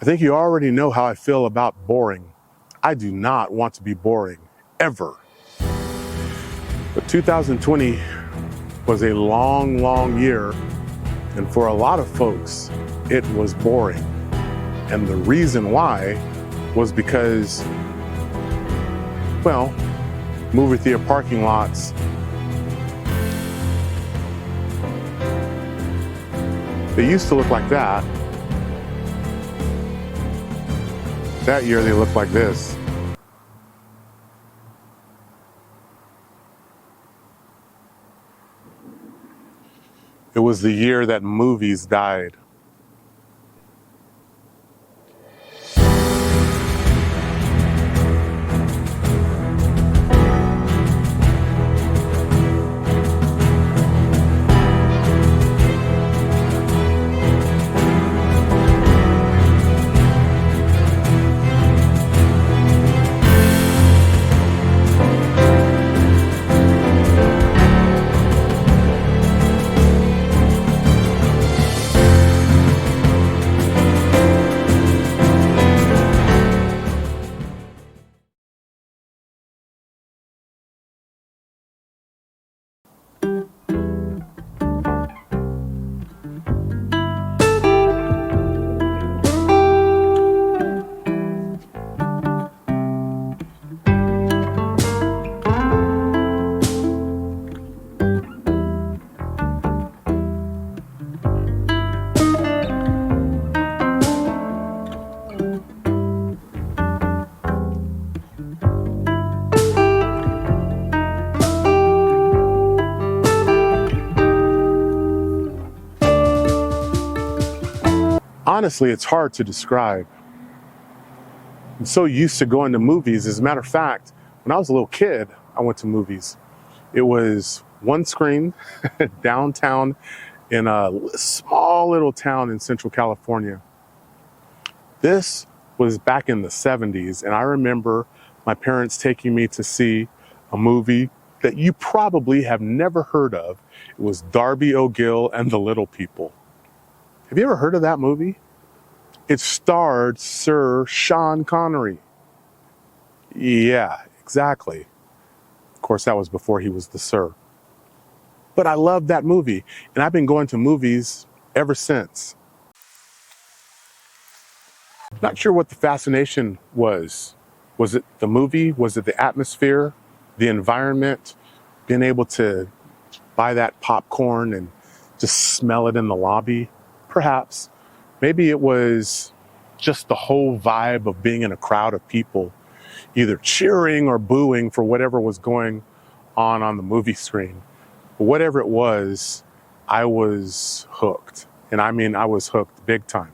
I think you already know how I feel about boring. I do not want to be boring, ever. But 2020 was a long, long year, and for a lot of folks, it was boring. And the reason why was because, well, movie theater parking lots they used to look like that. That year they looked like this. It was the year that movies died. Honestly, it's hard to describe. I'm so used to going to movies. As a matter of fact, when I was a little kid, I went to movies. It was one screen downtown in a small little town in Central California. This was back in the 70s, and I remember my parents taking me to see a movie that you probably have never heard of. It was Darby O'Gill and the Little People. Have you ever heard of that movie? It starred Sir Sean Connery. Yeah, exactly. Of course, that was before he was the Sir. But I loved that movie, and I've been going to movies ever since. Not sure what the fascination was. Was it the movie? Was it the atmosphere, the environment, being able to buy that popcorn and just smell it in the lobby? Perhaps. Maybe it was just the whole vibe of being in a crowd of people, either cheering or booing for whatever was going on the movie screen. But whatever it was, I was hooked. And I mean, I was hooked big time.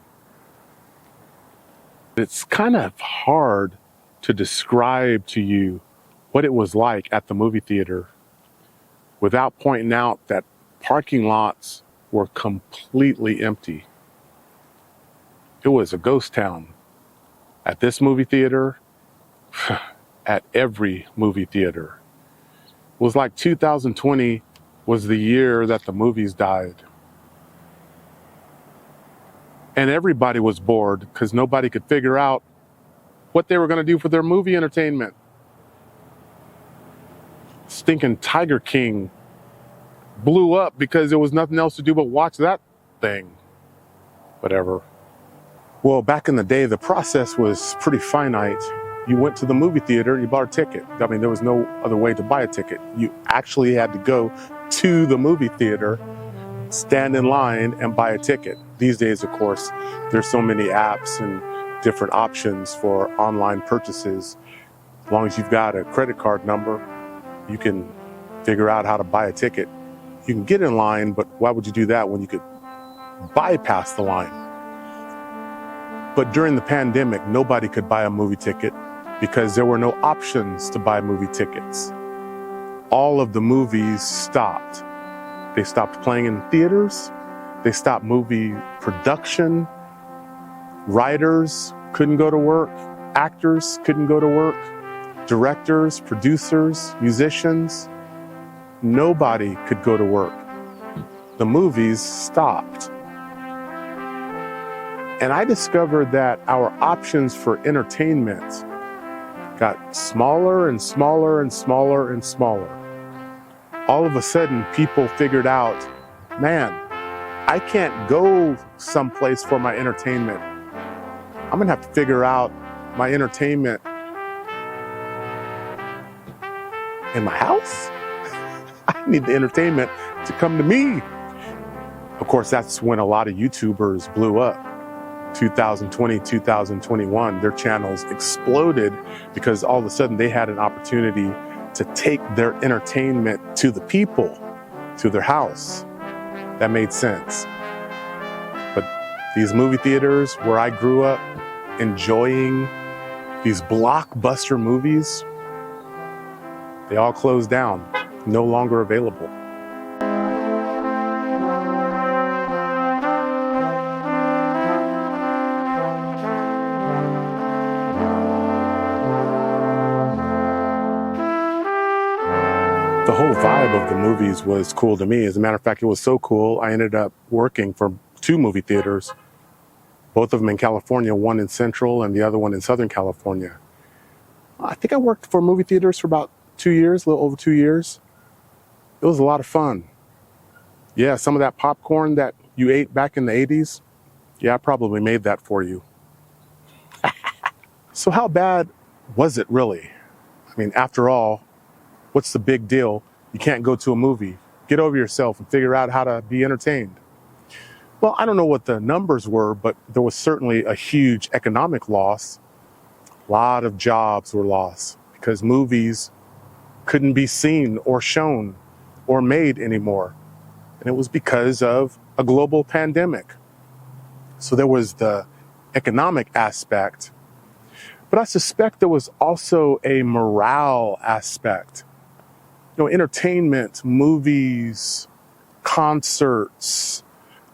It's kind of hard to describe to you what it was like at the movie theater without pointing out that parking lots were completely empty. It was a ghost town. At this movie theater, at every movie theater. It was like 2020 was the year that the movies died. And everybody was bored because nobody could figure out what they were going to do for their movie entertainment. Stinking Tiger King blew up because there was nothing else to do but watch that thing. Whatever. Well, back in the day, the process was pretty finite. You went to the movie theater, you bought a ticket. I mean, there was no other way to buy a ticket. You actually had to go to the movie theater, stand in line, and buy a ticket. These days, of course, there's so many apps and different options for online purchases. As long as you've got a credit card number, you can figure out how to buy a ticket. You can get in line, but why would you do that when you could bypass the line? But during the pandemic, nobody could buy a movie ticket because there were no options to buy movie tickets. All of the movies stopped. They stopped playing in theaters. They stopped movie production. Writers couldn't go to work. Actors couldn't go to work. Directors, producers, musicians, nobody could go to work. The movies stopped. And I discovered that our options for entertainment got smaller and smaller and smaller and smaller. All of a sudden, people figured out, man, I can't go someplace for my entertainment. I'm gonna have to figure out my entertainment in my house. I need the entertainment to come to me. Of course, that's when a lot of YouTubers blew up. 2020, 2021, their channels exploded because all of a sudden they had an opportunity to take their entertainment to the people, to their house. That made sense. But these movie theaters where I grew up enjoying these blockbuster movies, they all closed down, no longer available. The whole vibe of the movies was cool to me. As a matter of fact, it was so cool, I ended up working for 2 movie theaters, both of them in California, one in Central and the other one in Southern California. I think I worked for movie theaters for about 2 years, a little over 2 years. It was a lot of fun. Yeah, some of that popcorn that you ate back in the 80s, yeah, I probably made that for you. So how bad was it really? I mean, after all, what's the big deal? You can't go to a movie. Get over yourself and figure out how to be entertained. Well, I don't know what the numbers were, but there was certainly a huge economic loss. A lot of jobs were lost because movies couldn't be seen or shown or made anymore. And it was because of a global pandemic. So there was the economic aspect, but I suspect there was also a morale aspect. You know, entertainment, movies, concerts,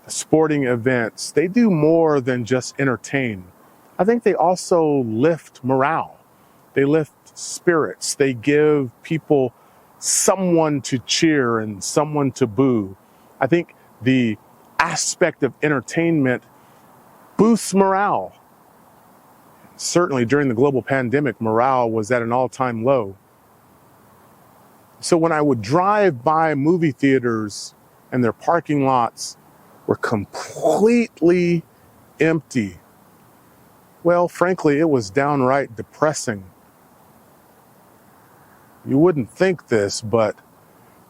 sporting events, they do more than just entertain. I think they also lift morale. They lift spirits. They give people someone to cheer and someone to boo. I think the aspect of entertainment boosts morale. Certainly during the global pandemic, morale was at an all-time low. So when I would drive by movie theaters and their parking lots were completely empty, well, frankly, it was downright depressing. You wouldn't think this, but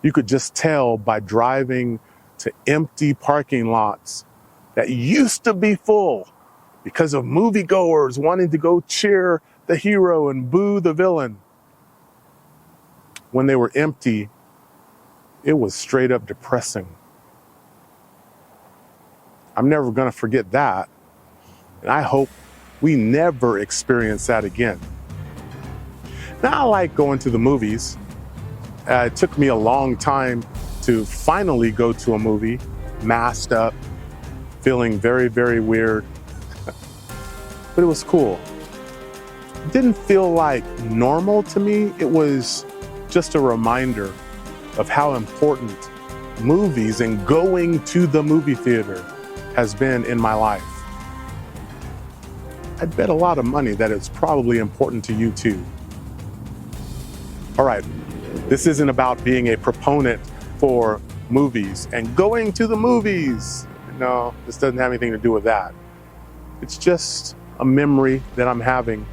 you could just tell by driving to empty parking lots that used to be full because of moviegoers wanting to go cheer the hero and boo the villain. When they were empty, it was straight up depressing. I'm never going to forget that. And I hope we never experience that again. Now, I like going to the movies. It took me a long time to finally go to a movie, masked up, feeling very, very weird. But it was cool. It didn't feel like normal to me. It was just a reminder of how important movies and going to the movie theater has been in my life. I'd bet a lot of money that it's probably important to you too. All right, this isn't about being a proponent for movies and going to the movies. No, this doesn't have anything to do with that. It's just a memory that I'm having.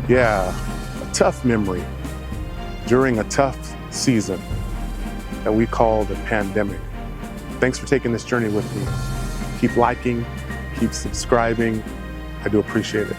Yeah, a tough memory during a tough season that we call the pandemic. Thanks for taking this journey with me. Keep liking, keep subscribing. I do appreciate it.